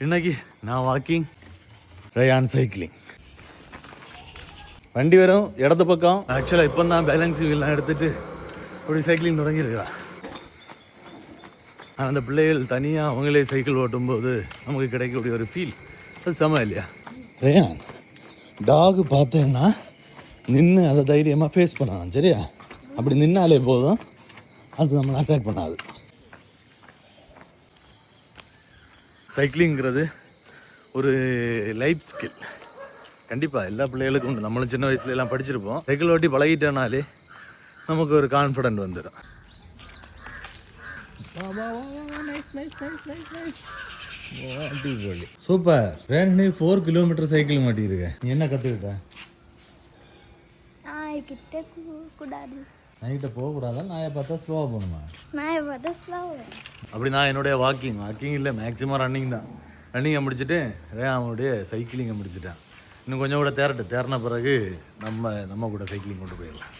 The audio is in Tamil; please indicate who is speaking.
Speaker 1: இன்னைக்கு நான் வாக்கிங், ரயான் சைக்கிளிங். வண்டி வரும் இடது பக்கம். ஆக்சுவலாக இப்போ தான் பேலன்ஸ் வீல்லாம் எடுத்துட்டு அப்படி சைக்கிளிங் தொடங்கியிருக்கிறான். அந்த பிள்ளைகள் தனியாக அவங்களே சைக்கிள் ஓட்டும்போது நமக்கு கிடைக்கக்கூடிய ஒரு ஃபீல் அது செம இல்லையா? ரயான் டாகு பார்த்தேன்னா நின்று அதை தைரியமாக ஃபேஸ் பண்ணலாம். சரியா? அப்படி நின்னாலே போதும், அது நம்மளை அட்டாக் பண்ணாது. சைக்கிளிங்கிறது ஒரு லைஃப் ஸ்கில். கண்டிப்பாக எல்லா பிள்ளைகளுக்கும் உண்டு. நம்மளும் சின்ன வயசுலலாம் படிச்சிருப்போம். சைக்கிள் ஓட்டி பழகிட்டோனாலே நமக்கு ஒரு கான்ஃபிடென்ட் வந்துடும். சூப்பர். 4 கிலோமீட்டர் சைக்கிள் மாட்டிருக்கேன். நீ என்ன கற்றுக்கிட்ட? நைட்டை போகக்கூடாதா? நாயை பார்த்தா ஸ்லோவாக போகணுமா? அப்படி நான் என்னுடைய வாக்கிங் இல்லை, மேக்ஸிமம் ரன்னிங் தான். ரன்னிங்கை முடிச்சுட்டு அவனுடைய சைக்கிளிங்கை முடிச்சுட்டேன். இன்னும் கொஞ்சம் கூட தேறின பிறகு நம்ம கூட சைக்கிளிங் கொண்டு போயிடலாம்.